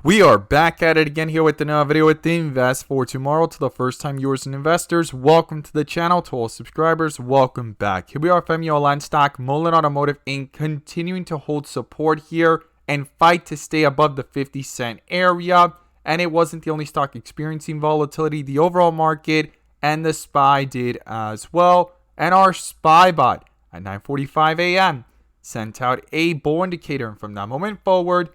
We are back at it again here with another video with Invest for Tomorrow. To the first time viewers and investors, welcome to the channel. To all subscribers, welcome back. Here we are, MMTLP stock, Mullen Automotive Inc. continuing to hold support here and fight to stay above the 50-cent area. And it wasn't the only stock experiencing volatility. The overall market and the SPY did as well. And our SPY bot at 9:45 a.m. sent out a bull indicator, and from that moment forward,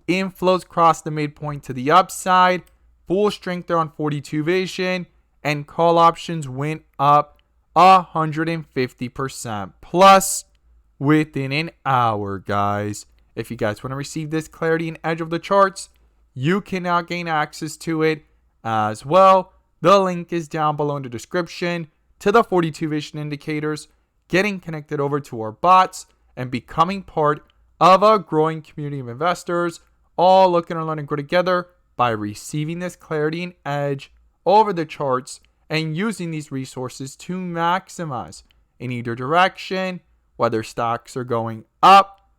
inflows crossed the midpoint to the upside, full strength there on 42 vision, and call options went up 150% plus within an hour, guys. If you guys want to receive this clarity and edge of the charts, you can now gain access to it as well. The link is down below in the description to the 42 vision indicators, getting connected over to our bots, and becoming part of a growing community of investors, all looking to learn and grow together by receiving this clarity and edge over the charts and using these resources to maximize in either direction, whether stocks are going up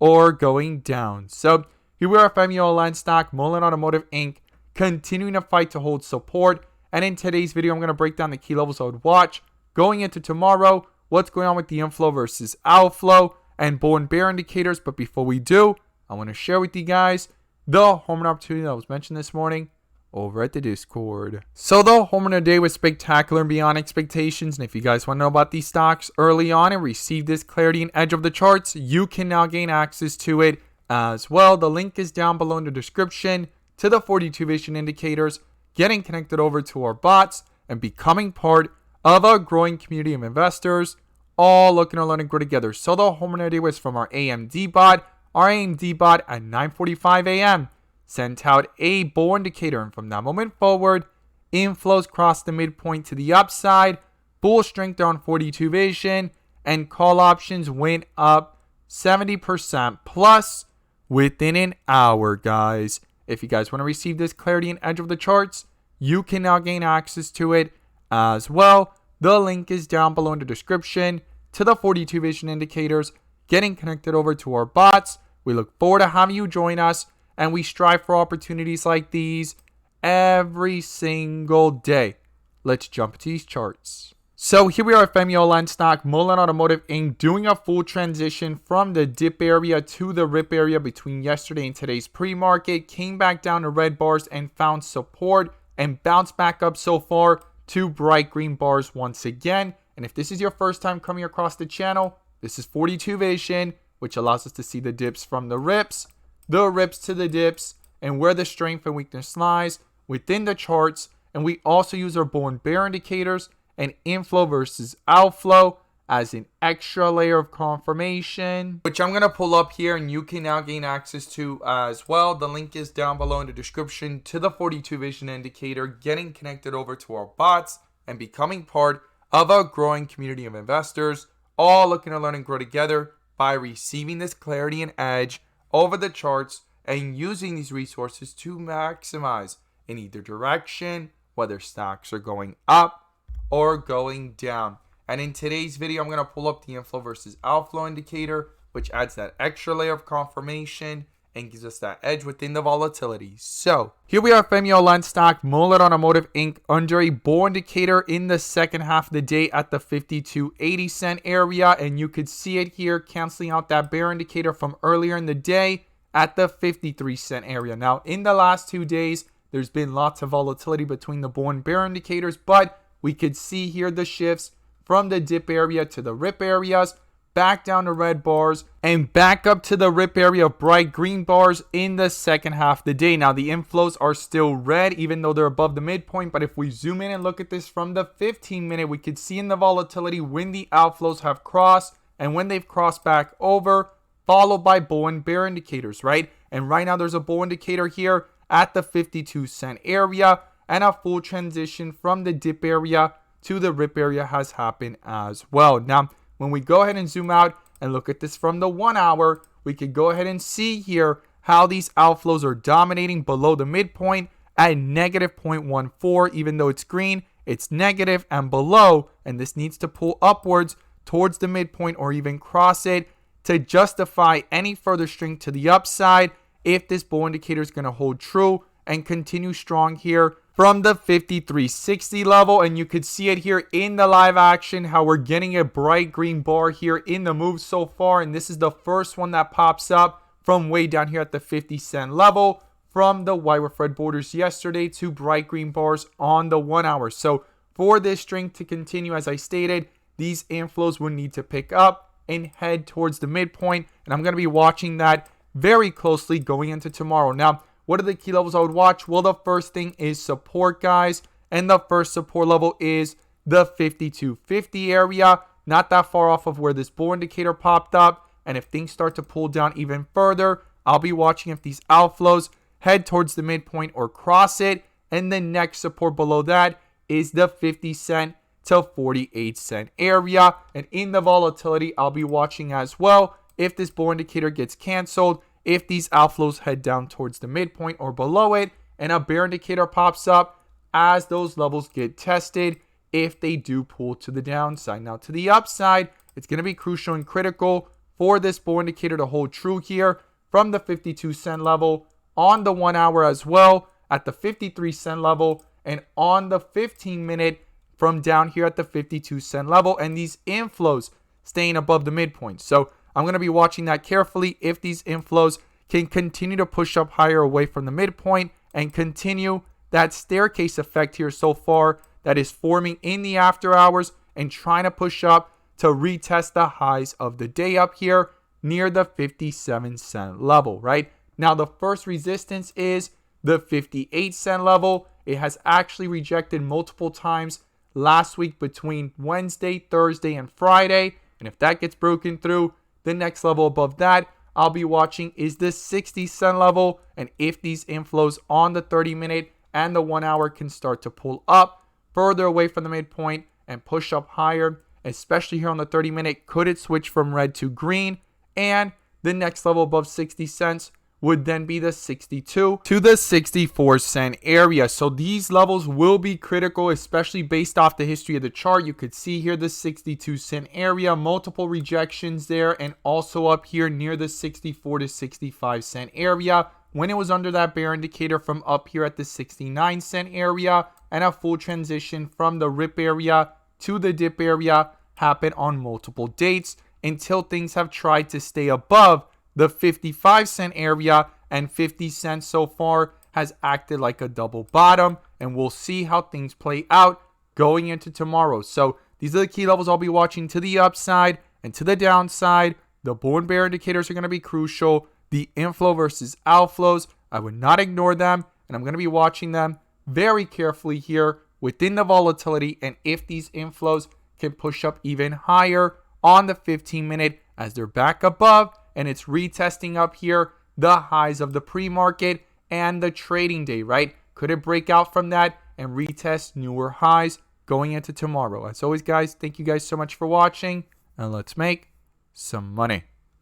or going down. So here we are, MMTLP stock, Mullen Automotive Inc., continuing to fight to hold support. And in today's video, I'm going to break down the key levels I would watch going into tomorrow, what's going on with the inflow versus outflow, and bull and bear indicators. But before we do, I want to share with you guys the home run opportunity that was mentioned this morning over at the Discord. So the home run today was spectacular and beyond expectations. And if you guys want to know about these stocks early on and receive this clarity and edge of the charts, you can now gain access to it as well. The link is down below in the description to the 42 vision indicators, getting connected over to our bots and becoming part of a growing community of investors, all looking to learn and grow together. So the home run today was from our AMD bot. Our AMD bot at 9:45 a.m. sent out a bull indicator, and from that moment forward, inflows crossed the midpoint to the upside, bull strength there on 42 vision, and call options went up 70% plus within an hour, guys. If you guys want to receive this clarity and edge of the charts, you can now gain access to it as well. The link is down below in the description to the 42 vision indicators, getting connected over to our bots. We look forward to having you join us, and we strive for opportunities like these every single day. Let's jump to these charts. So here we are at MMTLP stock, Mullen Automotive Inc., doing a full transition from the dip area to the rip area between yesterday and today's pre-market. Came back down to red bars and found support and bounced back up so far to bright green bars once again. And if this is your first time coming across the channel, this is 42 vision, which allows us to see the dips from the rips to the dips, and where the strength and weakness lies within the charts. And we also use our bull and bear indicators and inflow versus outflow as an extra layer of confirmation, which I'm going to pull up here and you can now gain access to as well. The link is down below in the description to the 42 vision indicator, getting connected over to our bots and becoming part of a growing community of investors, all looking to learn and grow together by receiving this clarity and edge over the charts and using these resources to maximize in either direction, whether stocks are going up or going down. And in today's video, I'm going to pull up the inflow versus outflow indicator, which adds that extra layer of confirmation and gives us that edge within the volatility. So here we are, MMTLP stock, Mullen Automotive Inc., under a bull indicator in the second half of the day at the 52.80 cent area. And you could see it here canceling out that bear indicator from earlier in the day at the 53 cent area. Now, in the last 2 days, there's been lots of volatility between the bull and bear indicators, but we could see here the shifts from the dip area to the rip areas, back down to red bars, and back up to the rip area of bright green bars in the second half of the day. Now, the inflows are still red, even though they're above the midpoint. But if we zoom in and look at this from the 15-minute, we could see in the volatility when the outflows have crossed and when they've crossed back over, followed by bull and bear indicators, right? And right now, there's a bull indicator here at the 52 cent area, and a full transition from the dip area to the rip area has happened as well. Now, when we go ahead and zoom out and look at this from the 1 hour, we could go ahead and see here how these outflows are dominating below the midpoint at negative 0.14. Even though it's green, it's negative and below, and this needs to pull upwards towards the midpoint or even cross it to justify any further strength to the upside if this bull indicator is going to hold true and continue strong here from the 5360 level. And you could see it here in the live action, how we're getting a bright green bar here in the move so far. And this is the first one that pops up from way down here at the 50-cent level, from the white with red borders yesterday to bright green bars on the 1 hour. So for this string to continue, as I stated, these inflows will need to pick up and head towards the midpoint. And I'm going to be watching that very closely going into tomorrow. Now, what are the key levels I would watch? Well, the first thing is support, guys. And the first support level is the 5250 area. Not that far off of where this bull indicator popped up. And if things start to pull down even further, I'll be watching if these outflows head towards the midpoint or cross it. And the next support below that is the 50-cent to 48-cent area. And in the volatility, I'll be watching as well if this bull indicator gets canceled, if these outflows head down towards the midpoint or below it, and a bear indicator pops up as those levels get tested, if they do pull to the downside. Now, to the upside, it's going to be crucial and critical for this bull indicator to hold true here from the 52-cent level on the 1 hour as well, at the 53-cent level, and on the 15-minute from down here at the 52-cent level, and these inflows staying above the midpoint. So I'm going to be watching that carefully if these inflows can continue to push up higher away from the midpoint and continue that staircase effect here so far that is forming in the after hours and trying to push up to retest the highs of the day up here near the 57-cent level, right? Now, the first resistance is the 58-cent level. It has actually rejected multiple times last week between Wednesday, Thursday, and Friday. And if that gets broken through, the next level above that I'll be watching is the 60-cent level. And if these inflows on the 30-minute and the 1 hour can start to pull up further away from the midpoint and push up higher, especially here on the 30-minute, could it switch from red to green? And the next level above 60 cents would then be the 62 to the 64-cent area. So these levels will be critical, especially based off the history of the chart. You could see here the 62-cent area, multiple rejections there, and also up here near the 64 to 65-cent area when it was under that bear indicator from up here at the 69-cent area, and a full transition from the rip area to the dip area happened on multiple dates until things have tried to stay above the 55-cent area, and 50 cents so far has acted like a double bottom, and we'll see how things play out going into tomorrow. So these are the key levels I'll be watching to the upside and to the downside. The bull and bear indicators are going to be crucial. The inflow versus outflows, I would not ignore them, and I'm going to be watching them very carefully here within the volatility, and if these inflows can push up even higher on the 15-minute as they're back above, and it's retesting up here the highs of the pre-market and the trading day, right? Could it break out from that and retest newer highs going into tomorrow? As always, guys, thank you guys so much for watching, and let's make some money.